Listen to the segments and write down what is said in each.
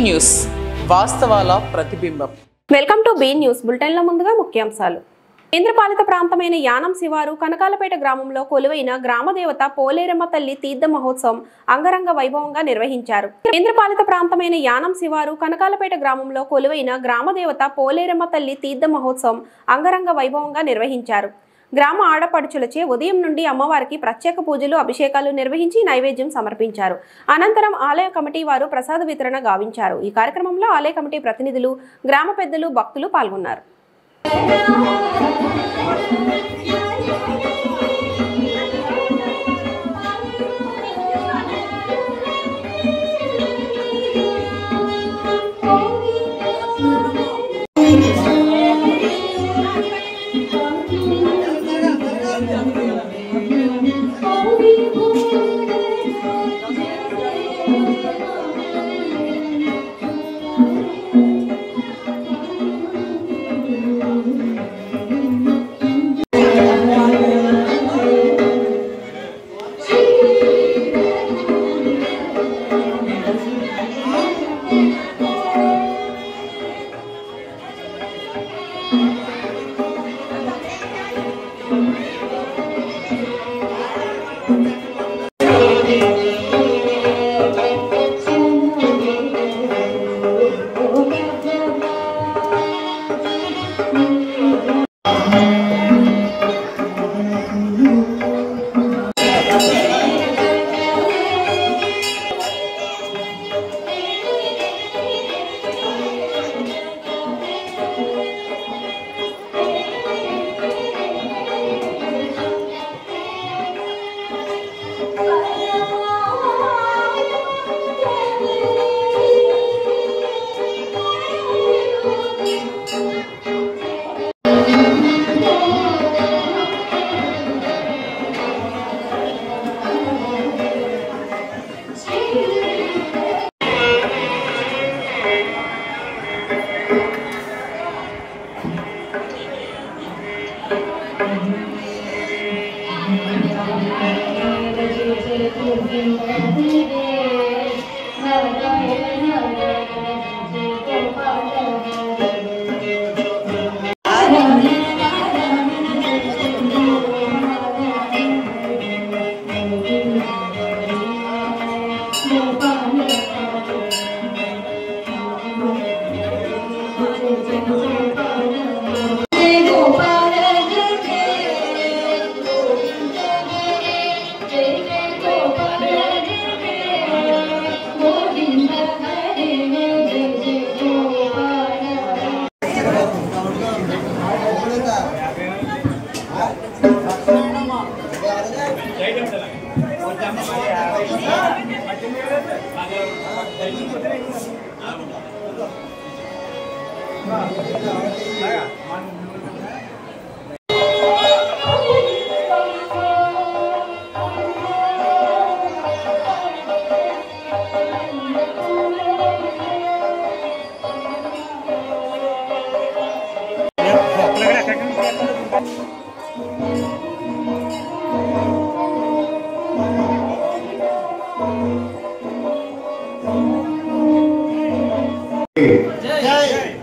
News వాస్తవాల ప్రతిబింబం. Welcome to B news. బులెటిన్ల ముందుగా ముఖ్యాంశాలు. కేంద్రపాలిత ప్రాంతమైన యానం శివారు కనకాలపేట గ్రామంలో కొలువైన గ్రామదేవత పోలేరమ్మ తల్లి తీర్థ మహోత్సవం అంగరంగ వైభవంగా నిర్వహించారు. కేంద్రపాలిత ప్రాంతమైన యానం శివారు కనకాలపేట గ్రామంలో కొలువైన గ్రామదేవత పోలేరమ్మ తల్లి తీర్థ మహోత్సవం అంగరంగ వైభవంగా నిర్వహించారు. గ్రామ ఆడపడుచులచే ఉదయం నుండి అమ్మవారికి ప్రత్యేక పూజలు, అభిషేకాలు నిర్వహించి నైవేద్యం సమర్పించారు. అనంతరం ఆలయ కమిటీ వారు ప్రసాద వితరణ గావించారు. ఈ కార్యక్రమంలో ఆలయ కమిటీ ప్రతినిధులు, గ్రామ పెద్దలు, భక్తులు పాల్గొన్నారు.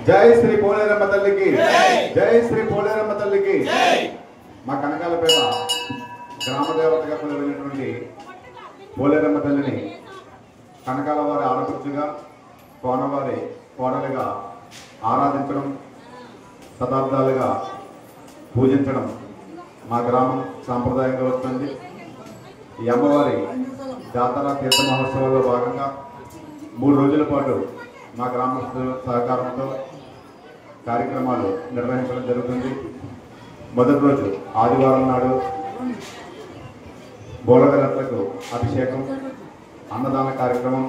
జై శ్రీ పోలేరమ్మ తల్లికి, జై శ్రీ పోలేరమ్మ తల్లికి. మా కనకాలపేట గ్రామదేవతగా కొలువైనటువంటి పోలేరమ్మ తల్లిని కనకాల వారి ఆడపడుచుగా, కోనవారి కోడలుగా ఆరాధించడం, శతాబ్దాలుగా పూజించడం మా గ్రామం సాంప్రదాయంగా వస్తుంది. ఈ అమ్మవారి జాతర తీర్థ మహోత్సవాల్లో భాగంగా 3 రోజుల పాటు మా గ్రామస్తుల సహకారంతో కార్యక్రమాలు నిర్వహించడం జరుగుతుంది. మొదటి రోజు ఆదివారం నాడు బోళగలట్లకు అభిషేకం, అన్నదాన కార్యక్రమం,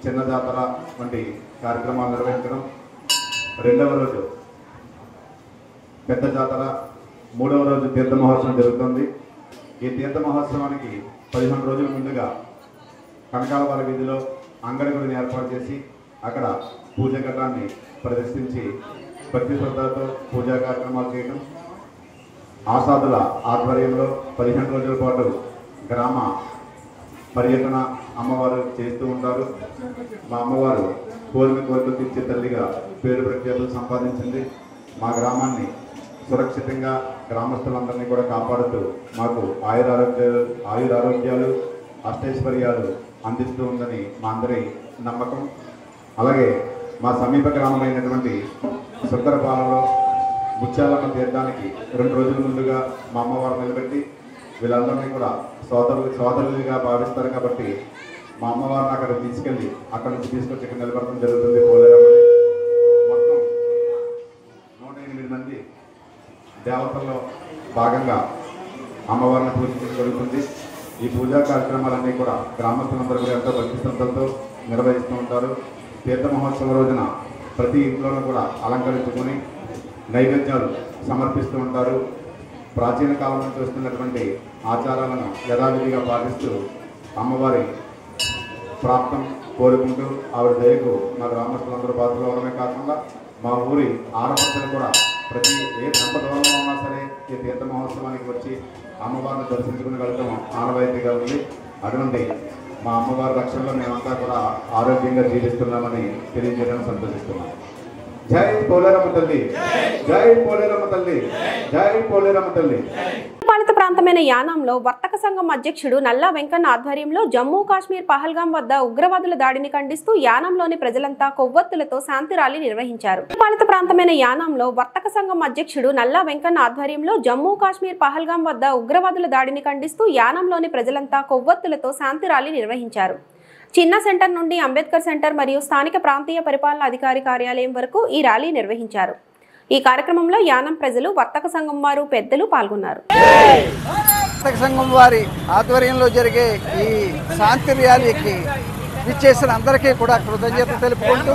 చిన్న జాతర వంటి కార్యక్రమాలు నిర్వహించడం. రెండవ రోజు పెద్ద జాతర, మూడవ రోజు తీర్థ మహోత్సవం జరుగుతుంది. ఈ తీర్థ మహోత్సవానికి 15 రోజుల ముందుగా కనకాలవారి వీధిలో అంగడి గుడిని ఏర్పాటు చేసి అక్కడ పూజ ఘటాన్ని ప్రదర్శించి భక్తి శ్రద్ధలతో పూజా కార్యక్రమాలు చేయడం. ఆసాదుల ఆధ్వర్యంలో 15 రోజుల పాటు గ్రామ పర్యటన అమ్మవారు చేస్తూ ఉంటారు. మా అమ్మవారు కోరికలు తీర్చే తల్లిగా పేరు ప్రఖ్యాతులు సంపాదించింది. మా గ్రామాన్ని సురక్షితంగా గ్రామస్తులందరినీ కూడా కాపాడుతూ మాకు ఆయురారోగ్యాలు అష్టైశ్వర్యాలు అందిస్తూ ఉందని మా అందరి నమ్మకం. అలాగే మా సమీప గ్రామమైనటువంటి సుందరపాలెంలో ముత్యాలమ్మ తీర్థానికి 2 రోజుల ముందుగా మా అమ్మవారు నిలబెట్టి వీళ్ళందరినీ కూడా సోదరులుగా భావిస్తారు కాబట్టి మా అమ్మవారిని అక్కడ తీసుకెళ్ళి అక్కడ నుంచి తీసుకొచ్చి ఇక్కడ నిలబడడం జరుగుతుంది. పోలేరమ్మని మొత్తం 108 మంది దేవతల్లో భాగంగా అమ్మవారిని పూజించడం జరుగుతుంది. ఈ పూజా కార్యక్రమాలన్నీ కూడా గ్రామస్తులందరూ కూడా ఎంతో భక్తి శ్రద్ధలతో నిర్వహిస్తూ ఉంటారు. తీర్థ మహోత్సవం రోజున ప్రతి ఇంట్లోనూ కూడా అలంకరించుకొని నైవేద్యాలు సమర్పిస్తూ ఉంటారు. ప్రాచీన కాలం నుంచి వస్తున్నటువంటి ఆచారాలను యథావిధిగా పాటిస్తూ అమ్మవారి ప్రాప్తం కోరుకుంటూ ఆవిడ దయకు మా గ్రామస్తులందరూ పాత్రలు అవడమే కాకుండా మా ఊరి ఆడపడుచులు కూడా ప్రతి ఏ ఎంత దూరంలో ఉన్నా సరే ఈ తీర్థ మహోత్సవానికి వచ్చి అమ్మవారిని దర్శించుకుని వెళ్తాం ఆనవాయితీగా ఉంది. అటువంటి మా అమ్మవారి రక్షణలో మేమంతా కూడా ఆరోగ్యంగా జీవిస్తున్నామని తెలియజేయడానికి సంతోషిస్తున్నాం. జై పోలేరమ్మ తల్లి, జై పోలేరమ్మ తల్లి, జై పోలేరమ్మ తల్లి. పాలిత ప్రాంతమైన యానాంలో వర్తక సంఘం అధ్యక్షుడు నల్లా వెంకన్న ఆధ్వర్యంలో జమ్మూ కాశ్మీర్ పహల్గాం వద్ద ఉగ్రవాదుల దాడిని ఖండిస్తూ యానాంలోని ప్రజలంతా కొవ్వొత్తులతో శాంతి ర్యాలీ నిర్వహించారు. పాలిత ప్రాంతమైన యానాంలో వర్తక సంఘం అధ్యక్షుడు నల్లా వెంకన్న ఆధ్వర్యంలో జమ్మూ కాశ్మీర్ పహల్గాం వద్ద ఉగ్రవాదుల దాడిని ఖండిస్తూ యానాంలోని ప్రజలంతా కొవ్వొత్తులతో శాంతి ర్యాలీ నిర్వహించారు. చిన్న సెంటర్ నుండి అంబేద్కర్ సెంటర్ మరియు స్థానిక ప్రాంతీయ పరిపాలన అధికారి కార్యాలయం వరకు ఈ ర్యాలీ నిర్వహించారు. ఈ కార్యక్రమంలో యానం ప్రజలు, వర్తక సంఘం వారు, పెద్దలు పాల్గొన్నారు. వర్తక సంఘం వారి ఆధ్వర్యంలో జరిగే ఈ శాంతి ర్యాలీకి విచ్చేసిన అందరికీ కూడా కృతజ్ఞత తెలుపుకుంటూ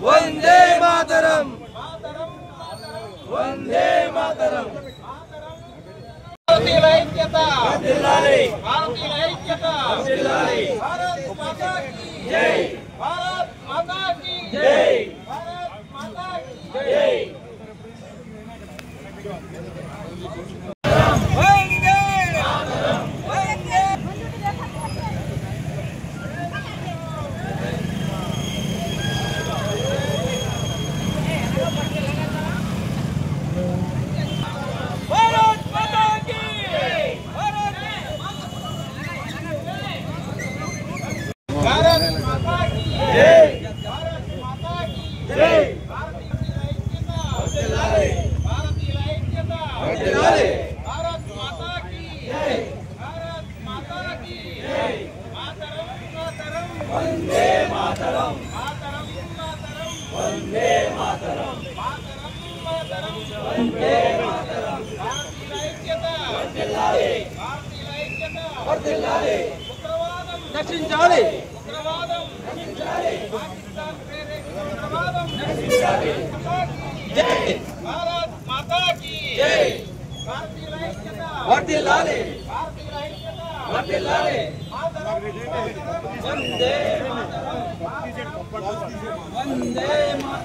వందే మాతరం, వందే మాతరం. భారతీయుల ఐక్యత, భారతీయుల ఐక్యత, భారత్ మాతా కీ జై, భారత్ మాతా కీ జై, భారత్ మాతా కీ జై. వందే మాతరం, వందే భారత్ మాతా కీ, భారత్ నశించాలి. జై భారత్ మాతా కీ జై. భారతీయుల ఐక్యత వర్ధిల్లాలి. భారతీయుల ఐక్యత వర్ధిల్లాలి. వందే మాతరం. వందే మాతరం.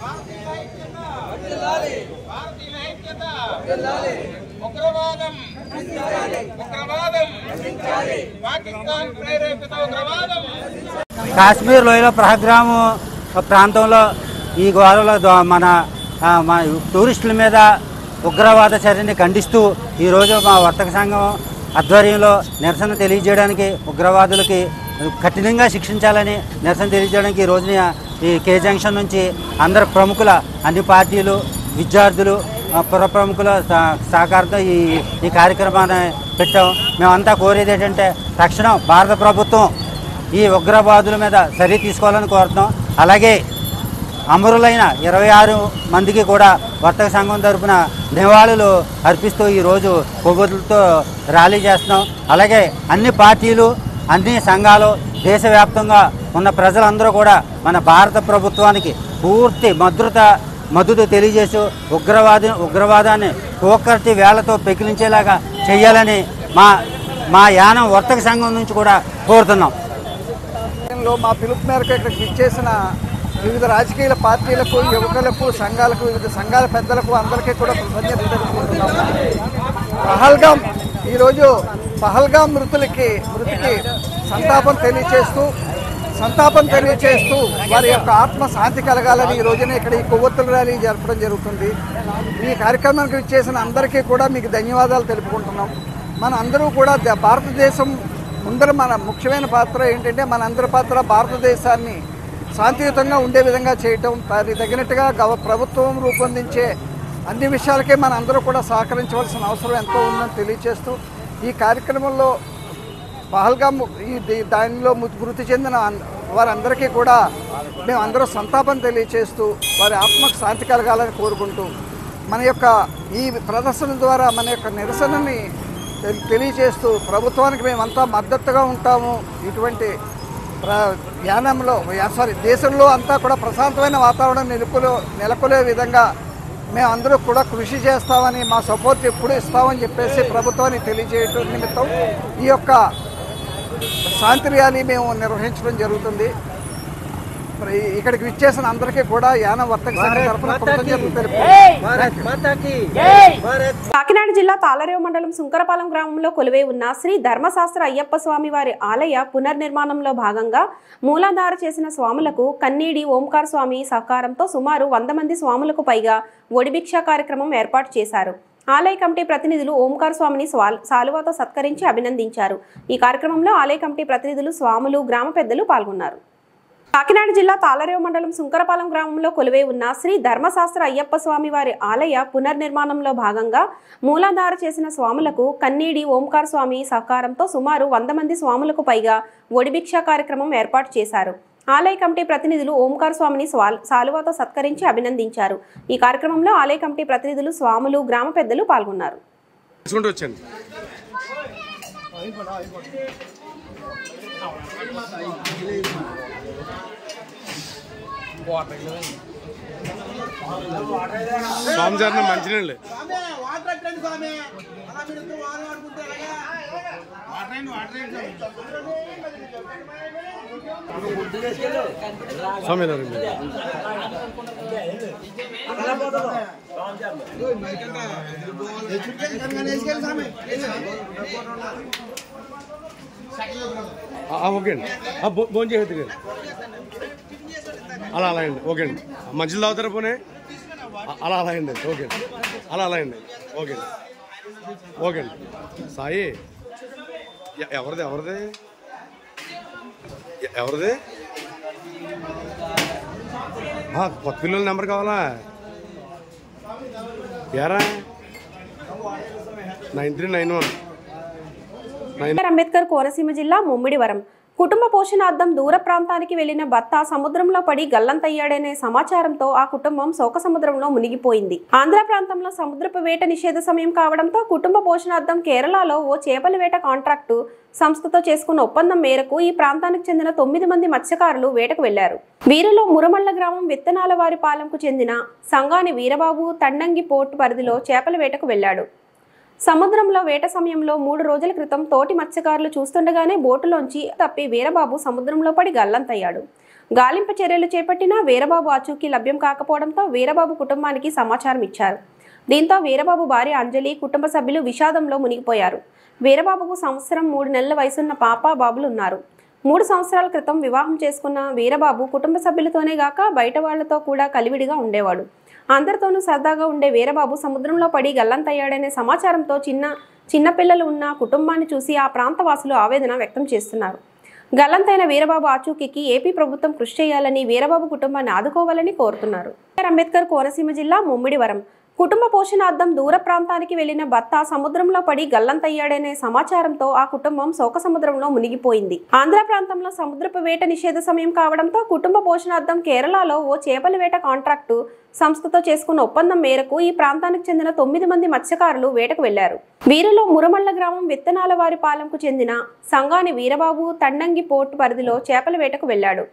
భారతీయుల ఐక్యత వర్ధిల్లాలి. భారతీయుల ఐక్యత వర్ధిల్లాలి. ఉగ్రవాదం ఉగ్రవాదం పాకిస్తాన్ ప్రేరేపిత ఉగ్రవాదం. కాశ్మీర్ లోయలో ప్రహగ్రాము ప్రాంతంలో ఈ గోడలో మన టూరిస్టుల మీద ఉగ్రవాద చర్యని ఖండిస్తూ ఈరోజు మా వర్తక సంఘం ఆధ్వర్యంలో నిరసన తెలియజేయడానికి, ఉగ్రవాదులకి కఠినంగా శిక్షించాలని నిరసన తెలియజేయడానికి ఈ రోజున ఈ కే జంక్షన్ నుంచి అందరు ప్రముఖుల అన్ని పార్టీలు, విద్యార్థులు, పుర ప్రముఖుల సహకారంతో ఈ కార్యక్రమాన్ని పెట్టాం. మేమంతా కోరేది ఏంటంటే తక్షణం భారత ప్రభుత్వం ఈ ఉగ్రవాదుల మీద చర్య తీసుకోవాలని కోరుతున్నాం. అలాగే అమరులైన 26 మందికి కూడా వర్తక సంఘం తరఫున నివాళులు అర్పిస్తూ ఈరోజు కొవ్వొత్తులతో ర్యాలీ చేస్తున్నాం. అలాగే అన్ని పార్టీలు, అన్ని సంఘాలు, దేశవ్యాప్తంగా ఉన్న ప్రజలందరూ కూడా మన భారత ప్రభుత్వానికి పూర్తి మద్దతు తెలియజేస్తూ ఉగ్రవాదాన్ని కోకర్తి వేళ్లతో పెకిలించేలాగా చేయాలని మా యానం వర్తక సంఘం నుంచి కూడా కోరుతున్నాం. మా పిలుపు మేరకు ఇక్కడికి ఇచ్చేసిన వివిధ రాజకీయ పార్టీలకు, యువకులకు, సంఘాలకు, వివిధ సంఘాల పెద్దలకు అందరికీ కూడా కృతజ్ఞతలు తెలుపుకుంటున్నాం. ఈరోజు పహల్గాం మృతికి సంతాపం తెలియచేస్తూ వారి యొక్క ఆత్మ శాంతి కలగాలని ఈ రోజున ఇక్కడ ఈ కొవ్వొత్తుల ర్యాలీ జరపడం జరుగుతుంది. ఈ కార్యక్రమానికి ఇచ్చేసిన అందరికీ కూడా మీకు ధన్యవాదాలు తెలుపుకుంటున్నాం. మన అందరూ కూడా భారతదేశం ముందర మన ముఖ్యమైన పాత్ర ఏంటంటే మనందరి పాత్ర భారతదేశాన్ని శాంతియుతంగా ఉండే విధంగా చేయటం, దానికి తగినట్టుగా ప్రభుత్వం రూపొందించే అన్ని విషయాలకే మన అందరూ కూడా సహకరించవలసిన అవసరం ఎంతో ఉందని తెలియచేస్తూ ఈ కార్యక్రమంలో పహల్గాం దానిలో మృతి చెందిన వారందరికీ కూడా మేమందరూ సంతాపం తెలియచేస్తూ వారి ఆత్మకు శాంతి కలగాలని కోరుకుంటూ మన యొక్క ఈ ప్రదర్శన ద్వారా మన యొక్క నిరసనని తెలియచేస్తూ ప్రభుత్వానికి మేమంతా మద్దతుగా ఉంటాము. ఇటువంటి దేశంలో అంతా కూడా ప్రశాంతమైన వాతావరణం నెలకొలే విధంగా మేమందరూ కూడా కృషి చేస్తామని, మా సపోర్ట్ ఎప్పుడు ఇస్తామని చెప్పేసి ప్రభుత్వాన్ని తెలియజేయటం నిమిత్తం ఈ యొక్క శాంతి ర్యాలీ మేము నిర్వహించడం జరుగుతుంది. మరి ఇక్కడికి విచ్చేసిన అందరికీ కూడా యానం వర్తక సంఘం తరఫున కృతజ్ఞతలు తెలుపుతున్నాం. కాకినాడ జిల్లా తాళరేవు మండలం సుంకరపాలెం గ్రామంలో కొలువై ఉన్న శ్రీ ధర్మశాస్త్ర అయ్యప్ప స్వామి వారి ఆలయ పునర్నిర్మాణంలో భాగంగా మూలాధార చేసిన స్వాములకు కన్నీడి ఓంకార్ స్వామి సహకారంతో సుమారు 100 మంది స్వాములకు పైగా ఒడిభిక్ష కార్యక్రమం ఏర్పాటు చేశారు. ఆలయ కమిటీ ప్రతినిధులు ఓంకార్ స్వామిని సాలువాతో సత్కరించి అభినందించారు. ఈ కార్యక్రమంలో ఆలయ కమిటీ ప్రతినిధులు, స్వాములు, గ్రామ పెద్దలు పాల్గొన్నారు. కాకినాడ జిల్లా తాళరేవు మండలం సుంకరపాలెం గ్రామంలో కొలువై ఉన్న శ్రీ ధర్మశాస్త్ర అయ్యప్ప స్వామి వారి ఆలయ పునర్నిర్మాణంలో భాగంగా మూలాధార చేసిన స్వాములకు కన్నీడి ఓంకార్ స్వామి సహకారంతో సుమారు 100 మంది స్వాములకు పైగా ఒడిభిక్ష కార్యక్రమం ఏర్పాటు చేశారు. ఆలయ కమిటీ ప్రతినిధులు ఓంకార్ స్వామిని సాలువాతో సత్కరించి అభినందించారు. ఈ కార్యక్రమంలో ఆలయ కమిటీ ప్రతినిధులు, స్వాములు, గ్రామ పెద్దలు పాల్గొన్నారు. స్వామిజారిన మంచినీళ్ళు స్వామి ఓకే అండి భోజనం చేసేది అలా అండి. ఓకే అండి. మంచిలు తాగుతారా పోనీ? అలా అండి. ఓకే అలా అండి. ఓకే ఓకే అండి. సాయి ఎవరిది కొత్త పిల్లల నెంబర్ కావాలా? ఏరా 9391. అంబేద్కర్ కోనసీమ జిల్లా ముమ్మిడివరం కుటుంబ పోషణార్థం దూర ప్రాంతానికి వెళ్లిన భర్త సముద్రంలో పడి గల్లంతయ్యాడనే సమాచారంతో ఆ కుటుంబం శోక సముద్రంలో మునిగిపోయింది. ఆంధ్ర ప్రాంతంలో సముద్రపు వేట నిషేధ సమయం కావడంతో కుటుంబ పోషణార్థం కేరళలో ఓ చేపల వేట కాంట్రాక్టు సంస్థతో చేసుకున్న ఒప్పందం మేరకు ఈ ప్రాంతానికి చెందిన 9 మంది మత్స్యకారులు వేటకు వెళ్లారు. వీరిలో మురమళ్ల గ్రామం విత్తనాల వారి పాలెంకు చెందిన సంగాని వీరబాబు తండంగి పోర్టు పరిధిలో చేపల వేటకు వెళ్లాడు. సముద్రంలో వేట సమయంలో 3 రోజుల క్రితం తోటి మత్స్యకారులు చూస్తుండగానే బోటులోంచి తప్పి వీరబాబు సముద్రంలో పడి గల్లంతయ్యాడు. గాలింపు చర్యలు చేపట్టినా వీరబాబు ఆచూకీ లభ్యం కాకపోవడంతో వీరబాబు కుటుంబానికి సమాచారం ఇచ్చారు. దీంతో వీరబాబు భార్య అంజలి కుటుంబ సభ్యులు విషాదంలో మునిగిపోయారు. వీరబాబుకు సంవత్సరం 3 నెలల వయసున్న పాప బాబులు ఉన్నారు. 3 సంవత్సరాల క్రితం వివాహం చేసుకున్న వీరబాబు కుటుంబ సభ్యులతోనే గాక బయట వాళ్లతో కూడా కలివిడిగా ఉండేవాడు. అందరితోనూ సరదాగా ఉండే వీరబాబు సముద్రంలో పడి గల్లంతయ్యాడనే సమాచారంతో చిన్న పిల్లలు ఉన్న కుటుంబాన్ని చూసి ఆ ప్రాంత వాసులు ఆవేదన వ్యక్తం చేస్తున్నారు. గల్లంతైన వీరబాబు ఆచూకీకి ఏపీ ప్రభుత్వం కృషి చేయాలని, వీరబాబు కుటుంబాన్ని ఆదుకోవాలని కోరుతున్నారు. అంబేద్కర్ కోనసీమ జిల్లా ముమ్మిడివరం కుటుంబ పోషణార్థం దూర ప్రాంతానికి వెళ్లిన భర్త సముద్రంలో పడి గల్లంతయ్యాడనే సమాచారంతో ఆ కుటుంబం శోక సముద్రంలో మునిగిపోయింది. ఆంధ్ర ప్రాంతంలో సముద్రపు వేట నిషేధ సమయం కావడంతో కుటుంబ పోషణార్థం కేరళలో ఓ చేపల వేట కాంట్రాక్టు సంస్థతో చేసుకున్న ఒప్పందం మేరకు ఈ ప్రాంతానికి చెందిన 9 మంది మత్స్యకారులు వేటకు వెళ్లారు. వీరిలో మురమళ్ల గ్రామం విత్తనాల వారి పాలెంకు చెందిన సంగాని వీరబాబు తండంగి పోర్టు పరిధిలో చేపల వేటకు వెళ్లాడు.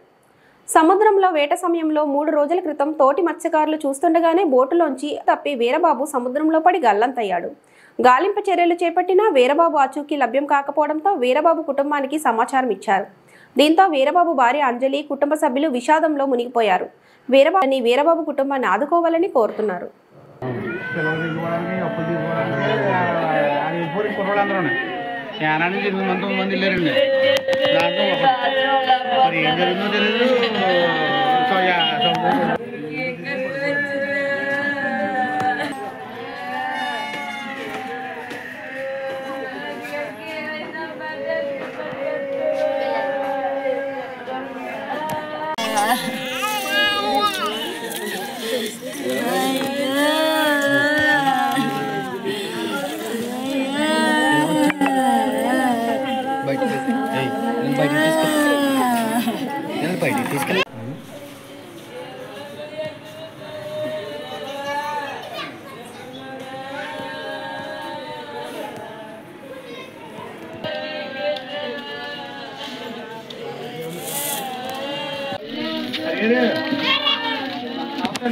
సముద్రంలో వేట సమయంలో 3 రోజుల క్రితం తోటి మత్స్యకారులు చూస్తుండగానే బోటులోంచి తప్పి వీరబాబు సముద్రంలో పడి గల్లంతయ్యాడు. గాలింపు చర్యలు చేపట్టినా వీరబాబు ఆచూకీ లభ్యం కాకపోవడంతో వీరబాబు కుటుంబానికి సమాచారం ఇచ్చారు. దీంతో వీరబాబు భార్య అంజలి కుటుంబ సభ్యులు విషాదంలో మునిగిపోయారు. వీరబాబు కుటుంబాన్ని ఆదుకోవాలని కోరుతున్నారు. యానాన్ని 8 మంది వెళ్ళారండి. దాంట్లో మరి ఏం జరిగిందో తెలియదు.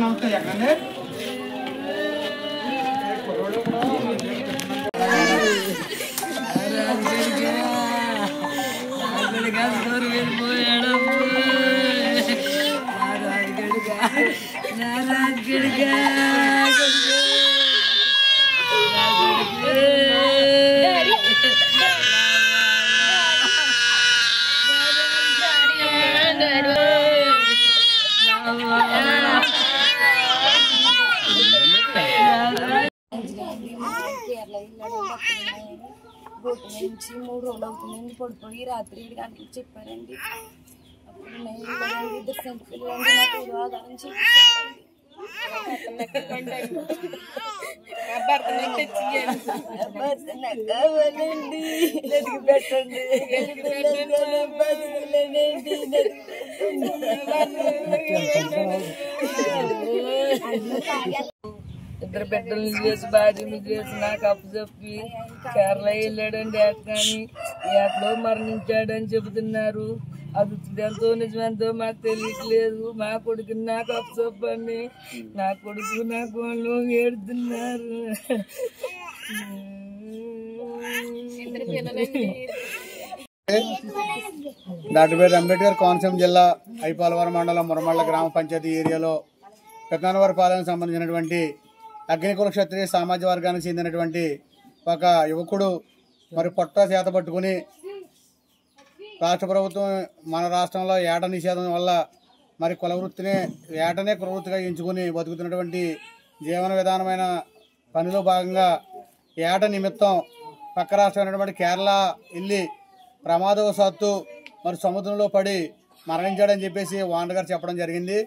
నమస్తే ఎక్కడండి? బోటు నుంచి 3 రోజులు అవుతుందండి. పడిపోయి రాత్రి 7 గంటలకు చెప్పారండి. అప్పుడు నేను ఇద్దరు సెంటు పిల్లలండి నాకు ఆధారం చూపించారండి. నాకు కావాలండి, నదికి పెట్టండి, ఇద్దరు బిడ్డలు చేసి భార్యలు చేసి నాకు అప్పు చెప్పి కేరళ వెళ్ళాడండి. ఏటని ఏటలో మరణించాడని చెబుతున్నారు. అది ఎంతో నిజమెంతో మాకు తెలియట్లేదు. మా కొడుకుని నాకు అప్పు చెప్పండి. నా కొడుకు నా కోళ్ళు ఏడుతున్నారు. డాక్టర్ అంబేద్కర్ కోనసీమ జిల్లా ఐపాలవరం మండలం మురమళ్ల గ్రామ పంచాయతీ ఏరియాలో పెద్దనవర పాలనకు సంబంధించినటువంటి అగ్నికుల క్షత్రియ సామాజిక వర్గానికి చెందినటువంటి ఒక యువకుడు మరి పొట్ట చేత పట్టుకుని రాష్ట్ర ప్రభుత్వం మన రాష్ట్రంలో ఏట నిషేధం వల్ల మరి కుల వృత్తిని ఏటనే కులవృత్తిగా ఎంచుకుని బతుకుతున్నటువంటి జీవన విధానమైన పనిలో భాగంగా ఏట నిమిత్తం పక్క రాష్ట్రమైనటువంటి కేరళ వెళ్ళి ప్రమాదవశాత్తు మరి సముద్రంలో పడి మరణించాడని చెప్పేసి ఓనర్ గారు చెప్పడం జరిగింది.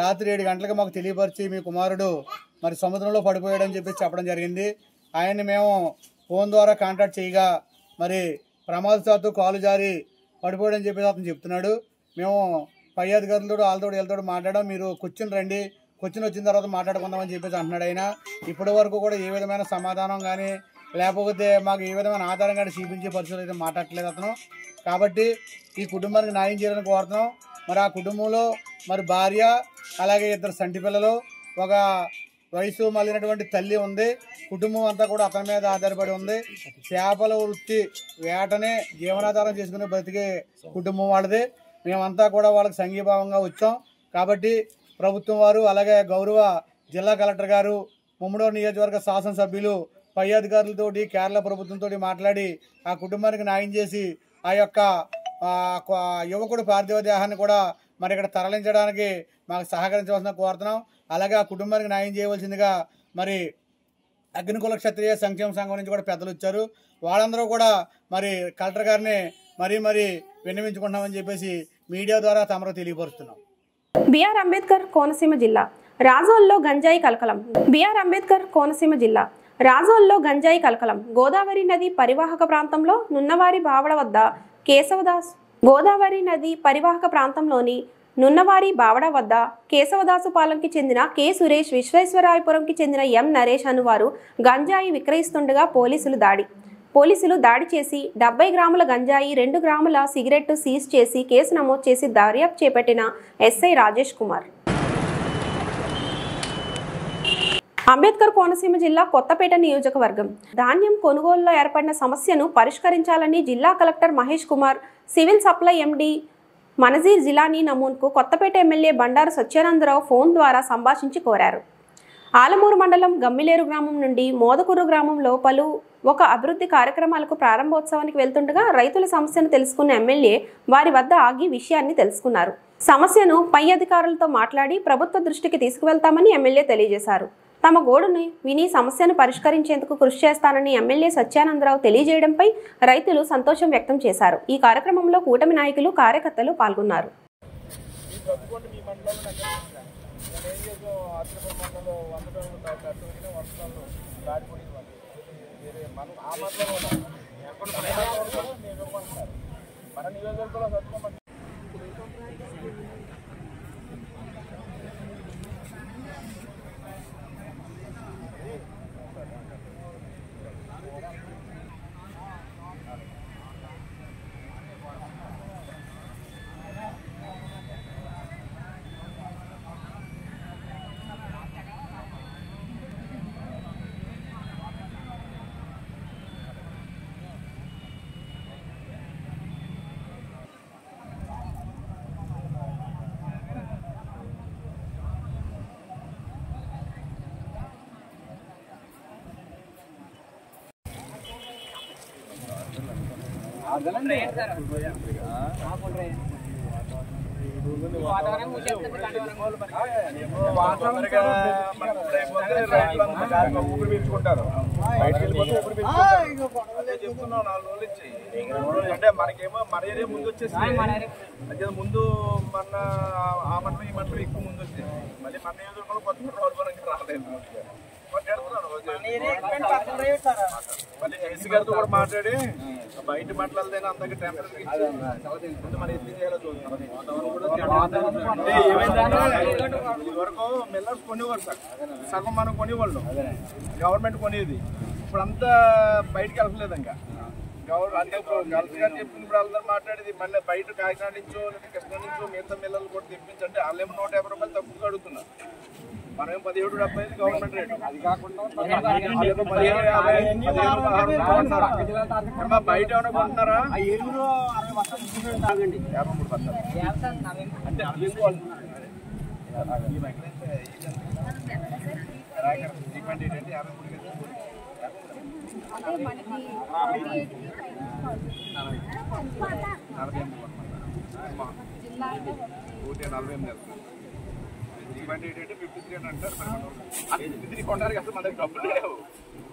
రాత్రి 7 గంటలకు మాకు తెలియపరిచి మీ కుమారుడు మరి సముద్రంలో పడిపోయాడని చెప్పేసి చెప్పడం జరిగింది. ఆయన్ని మేము ఫోన్ ద్వారా కాంటాక్ట్ చేయగా మరి ప్రమాదవశాత్తు కాలు జారి పడిపోయాడని చెప్పేసి అతను చెప్తున్నాడు. మేము పై అధికారులతో వాళ్ళతో వీళ్ళతో మాట్లాడాం, మీరు కూర్చుని రండి, కూర్చుని వచ్చిన తర్వాత మాట్లాడుకుందామని చెప్పేసి అంటున్నాడు. ఆయన ఇప్పటి వరకు కూడా ఏ విధమైన సమాధానం కానీ లేకపోతే మాకు ఏ విధమైన ఆధారం కానీ చూపించే పరిస్థితులు అయితే మాట్లాడట్లేదు అతను. కాబట్టి ఈ కుటుంబానికి న్యాయం చేయాలని కోరుతున్నాం. మరి ఆ కుటుంబంలో మరి భార్య అలాగే 2 సంటి పిల్లలు, ఒక వయసు మళ్ళినటువంటి తల్లి ఉంది. కుటుంబం అంతా కూడా అతని మీద ఆధారపడి ఉంది. చేపల వృత్తి వేటనే జీవనాధారం చేసుకునే బతికే కుటుంబం వాళ్ళది. మేమంతా కూడా వాళ్ళకి సంఘీభావంగా వచ్చాం. కాబట్టి ప్రభుత్వం వారు అలాగే గౌరవ జిల్లా కలెక్టర్ గారు, ముమ్మడూరు నియోజకవర్గ శాసనసభ్యులు పై అధికారులతోటి కేరళ ప్రభుత్వంతో మాట్లాడి ఆ కుటుంబానికి న్యాయం చేసి ఆ యొక్క యువకుడు పార్థివ దేహాన్ని కూడా మరి ఇక్కడ తరలించడానికి మాకు సహకరించవలసిన కోరుతున్నాం. అలాగే ఆ కుటుంబానికి న్యాయం చేయవలసిందిగా మరి అగ్నికుల క్షత్రియ సంక్షేమ సంఘం నుంచి కూడా పెద్దలు వచ్చారు. వాళ్ళందరూ కూడా మరి కలెక్టర్ గారిని మరీ విన్నవించుకుంటామని చెప్పేసి మీడియా ద్వారా తమరు తెలియపరుస్తున్నాం. బిఆర్ అంబేద్కర్ కోనసీమ జిల్లా రాజోల్లో గంజాయి కలకలం. బిఆర్ అంబేద్కర్ కోనసీమ జిల్లా రాజోల్లో గంజాయి కలకలం. గోదావరి నది పరివాహక ప్రాంతంలో నున్నవారి బావడ వద్ద గోదావరి నది పరివాహక ప్రాంతంలోని నున్నవారి బావడ వద్ద కేశవదాసు పాలెంకి చెందిన కె సురేష్, విశ్వేశ్వరాయపురంకి చెందిన ఎం నరేష్ అనువారు గంజాయి విక్రయిస్తుండగా పోలీసులు దాడి చేసి 70 గ్రాముల గంజాయి, 2 గ్రాముల సిగరెట్ సీజ్ చేసి కేసు నమోదు చేసి దర్యాప్తు చేపట్టిన ఎస్ఐ రాజేష్ కుమార్. అంబేద్కర్ కోనసీమ జిల్లా కొత్తపేట నియోజకవర్గం ధాన్యం కొనుగోలులో ఏర్పడిన సమస్యను పరిష్కరించాలని జిల్లా collector Mahesh Kumar, civil supply MD Manazir Jilani నమూన్కు కొత్తపేట ఎమ్మెల్యే బండారు సత్యానందరావు ఫోన్ ద్వారా సంభాషించి కోరారు. ఆలమూరు మండలం గమ్మిలేరు గ్రామం నుండి మోదకూరు గ్రామంలో ఒక అభివృద్ధి కార్యక్రమాలకు ప్రారంభోత్సవానికి వెళ్తుండగా రైతుల సమస్యను తెలుసుకున్న ఎమ్మెల్యే వారి వద్ద ఆగి విషయాన్ని తెలుసుకున్నారు. సమస్యను పై అధికారులతో మాట్లాడి ప్రభుత్వ దృష్టికి తీసుకువెళ్తామని ఎమ్మెల్యే తెలియజేశారు. తమ గోడుని విని సమస్యను పరిష్కరించేందుకు కృషి చేస్తానని ఎమ్మెల్యే సత్యానందరావు తెలియజేయడంపై రైతులు సంతోషం వ్యక్తం చేశారు. ఈ కార్యక్రమంలో కూటమి నాయకులు, కార్యకర్తలు పాల్గొన్నారు. అంటే మనకేమో మన ఏరియా ముందు వచ్చేసి అదే ముందు మన ఆ మంటలు ఈ మంటలు ఎక్కువ ముందు వచ్చేసి మళ్ళీ మన నియోజకవర్గంలో కొత్త రోడ్డు రాలేదు. మళ్ళీ ఏసీ గారితో కూడా మాట్లాడి బయట మాట్లాడదైనా అందరికి టెంపరీ ఇచ్చి మన ఎత్తి చేయాలో చూస్తున్నాం. ఇది వరకు మిల్లర్స్ కొనేవారు సార్, సగం మనం కొనేవాళ్ళు, గవర్నమెంట్ కొనేది. ఇప్పుడు అంతా బయటకు వెళ్ళలేదు. ఇంకా కలెక్టర్ గారు చెప్పినప్పుడు అందరూ మాట్లాడేది మళ్ళీ బయట కాకినాడ నుంచో లేదా కృష్ణ నుంచో మిగతా మిల్లర్లు కూడా తెప్పించంటే వాళ్ళేమో 150 రూపాయలు తక్కువ అడుగుతున్నారు. మనం 17.75 గవర్నమెంట్ రేటు, అది కాకుండా 17.50 బయట ఏమైనా కొంటున్నారా? 53 అంటే తీసుకోవాలి.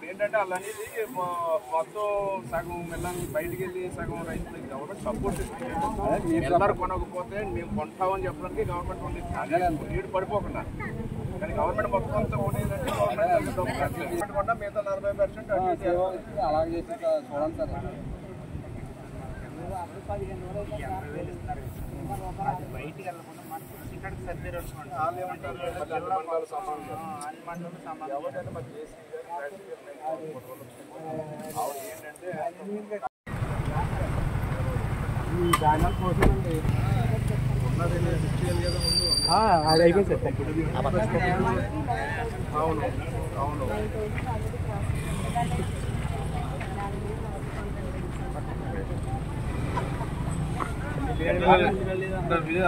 ఏంటంటే అలా అనేది మొత్తం సగం మిల్లర్లు బయటికి వెళ్ళి సగం రైతులకి గవర్నమెంట్ సపోర్ట్ ఇస్తుంది. మిల్లర్ కొనకపోతే మేము కొంటామని చెప్పడానికి గవర్నమెంట్ ఉంది, నీడు పడిపోకుండా. కానీ గవర్నమెంట్ మొత్తం అంతా ఉండేదంటే గవర్నమెంట్ కొంటా మిగతా 40% అలాగే చూడండి సార్. బయటికి వెళ్ళకుండా మనకు ఇక్కడికి సర్దిరి వచ్చుకోండి. దాని కోసమండి అది అయిపోయింది సార్. అవును అవును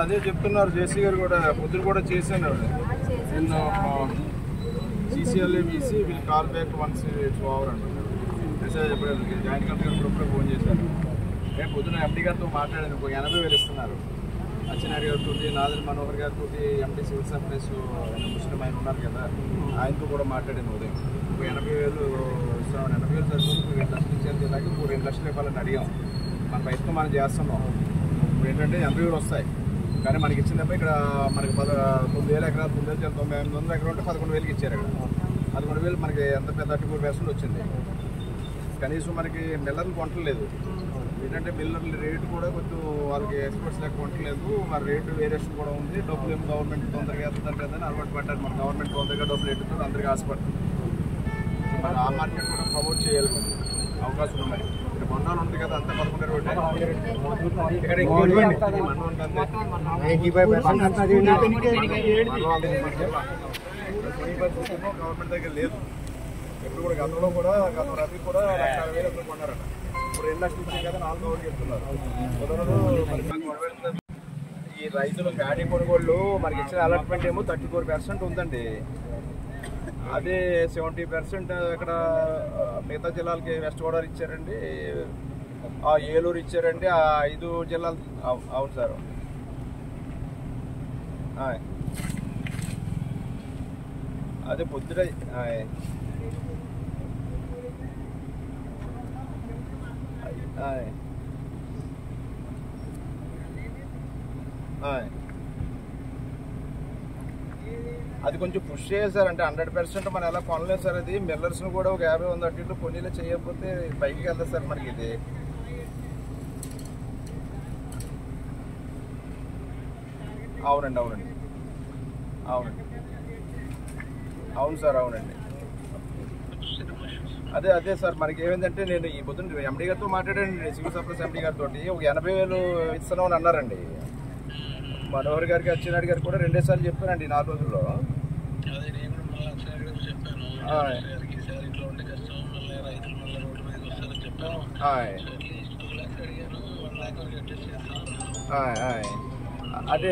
అదే చెప్తున్నారు జేసీ గారు కూడా పొద్దున కూడా చేశాను. నేను CCLA-BC will call back once it's over అంటున్నారు. మెసేజ్ చెప్పలేదు. జాయింట్ కలెక్టర్ గ్రూప్లో ఫోన్ చేశాను. రేపు పొద్దున ఎంపీ గారితో మాట్లాడాను. 80,000 ఇస్తున్నారు. అచ్చెన్నాయుడు గారితో, నాదల్ మనోహర్ గారితో, ఎంపీ సివిల్ సప్లైస్ ముస్లిం ఆయన ఉన్నారు కదా, ఆయనతో కూడా మాట్లాడాను ఉదయం. 80,000 ఇస్తామని. 80,000 సరిపోతుంది. 2 లక్షలు ఇచ్చారు జిల్లాకి. 2 లక్షలు ఇవ్వాలని అడిగాం. మన ప్రయత్నం మనం చేస్తున్నాం. ఇప్పుడు ఏంటంటే 80,000 వస్తాయి, కానీ మనకి ఇచ్చినప్పుడు ఇక్కడ మనకి 9,000 ఎకరాలు, 9,900 ఎకరాలు ఉంటే 11,000కి ఇచ్చారు. ఇక్కడ 11,000 మనకి ఎంత పెద్ద 34% వచ్చింది. కనీసం మనకి మిల్లర్లు కొనట్లేదు. ఏంటంటే మిల్లర్ల రేటు కూడా కొంచెం వాళ్ళకి ఎక్స్పోర్ట్స్ లెక్క కొనట్లేదు. మరి రేటు వేరియేషన్ కూడా ఉంది. డబ్బులు ఏమో గవర్నమెంట్ తొందరగా వేస్తున్నారు కదా అని అలవాటు పడ్డారు. మన గవర్నమెంట్ తొందరగా డబ్బులు ఎట్టుతుంది, అందరికీ ఆశపడుతుంది. మరి ఆ మార్కెట్ కూడా ప్రమోట్ చేయాలి, అవకాశం ఉన్నాయి. ఇక్కడ బొండాలు ఉంటుంది కదా, అంతా 11 రోడ్డు. ఇక్కడ గవర్నమెంట్ దగ్గర లేదు. ఎప్పుడు కూడా గతంలో కూడా గత రవి కూడా 1,60,000 కొన్నారట. ఇప్పుడు 2 లక్షలు ఇచ్చాయి కదా, 4,000 చెప్తున్నారు. ఈ రైతులు గాడి కొనుగోళ్ళు మనకి ఇచ్చిన అలాట్మెంట్ ఏమో 34% ఉందండి. అదే 70% ఇక్కడ మిగతా జిల్లాలకి వెస్ట్ గోదావరి ఇచ్చారండి, ఏలూరు ఇచ్చారండి. 5 జిల్లాలు. అవును సార్. అదే పొద్దున అది కొంచెం పుష్ చేశారు. అంటే 100% మనం ఎలా కొనలేదు సార్. అది మిల్లర్స్ను కూడా ఒక 50-100 అటు ఇటు కొన్నిలో చేయకపోతే పైకి వెళ్తుంది సార్ మనకి. ఇది అవునండి అవునండి అవునండి అవును సార్ అవునండి. అదే సార్ మనకి ఏమైందంటే నేను ఈ పొద్దున్న ఎండీ గారితో మాట్లాడానండి, సివిల్ సప్లైస్ ఎండీ గారితో. ఒక 80,000 ఇస్తున్నాం అని అన్నారండి. మనోహర్ గారికి, అచ్చెన్నాయుడు గారికి కూడా 2 సార్లు చెప్పానండి 4 రోజుల్లో. అదే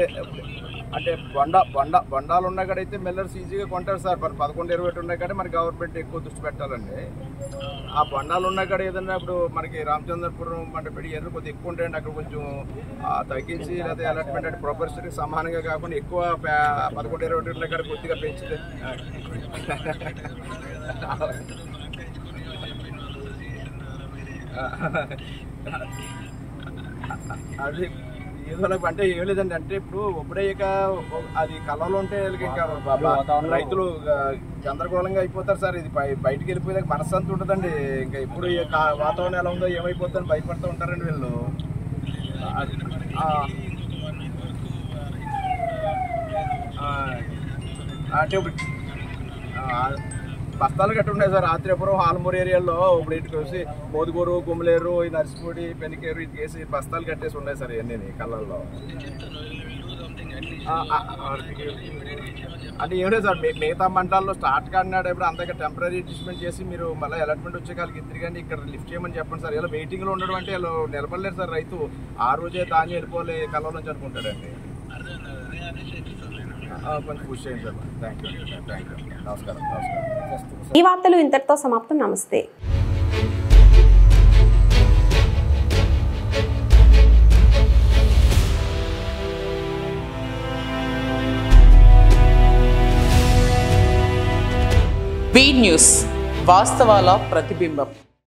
అంటే బొండాలు ఉన్న కాడైతే మిల్లర్స్ ఈజీగా కొంటారు సార్. మరి 11-20 ఉన్న కాడే మన గవర్నమెంట్ ఎక్కువ దృష్టి పెట్టాలండి. ఆ బొండాలు ఉన్న కాడ ఏదన్నా ఇప్పుడు మనకి రామచంద్రపురం మండపేట ఏదో కొద్దిగా ఎక్కువ ఉంటాయండి. అక్కడ కొంచెం తగ్గించి లేదా అలాట్మెంట్ అంటే ప్రొఫెసర్కి సమానంగా కాకుండా ఎక్కువ 11-20 ఉన్న కాడ కొద్దిగా పెంచితే అది ఏదో అంటే ఏం లేదండి. అంటే ఇప్పుడు ఒప్పుడయ్యాక అది కళ్ళలో ఉంటే ఇంకా రైతులు గందరగోళంగా అయిపోతారు సార్. ఇది బయటికి వెళ్ళిపోయాక మనశ్శాంతి ఉంటుందండి. ఇంకా ఎప్పుడు వాతావరణం ఎలా ఉందో ఏమైపోతుందని భయపడుతూ ఉంటారండి వీళ్ళు. అంటే ఇప్పుడు బస్తాలు గట్టి ఉన్నాయి సార్. ఆత్రేపురం, ఆలమూరు ఏరియాలో ఇప్పుడు ఇటుకు వచ్చి మోదుగూరు, గుమ్మలేరు, నర్సిపూడి, పెనికేరు ఇది వేసి బస్తాలు కట్టేసి ఉన్నాయి సార్ ఇవన్నీ కళ్ళల్లో. అంటే ఏం లేదు సార్, మిగతా మండలాల్లో స్టార్ట్ కాడినాడు ఇప్పుడు అంతగా టెంపరీ అడ్జస్ట్మెంట్ చేసి మీరు మళ్ళీ అలాట్మెంట్ వచ్చే కాళ్ళకి తిరిగి ఇక్కడ లిఫ్ట్ చేయమని చెప్పండి సార్. ఇలా వెయిటింగ్లో ఉండడం అంటే ఇలా నిలబడలేరు సార్. రైతు ఆ రోజే ధాన్యం వెళ్ళిపోలే కళ్ళ నుంచి అనుకుంటాడండి. కొంచెం పుష్ చేయండి సార్. Thank you. నమస్కారం. ఈ వార్తలు ఇంతటితో సమాప్తం. నమస్తే. బీ న్యూస్, వాస్తవాల ప్రతిబింబం.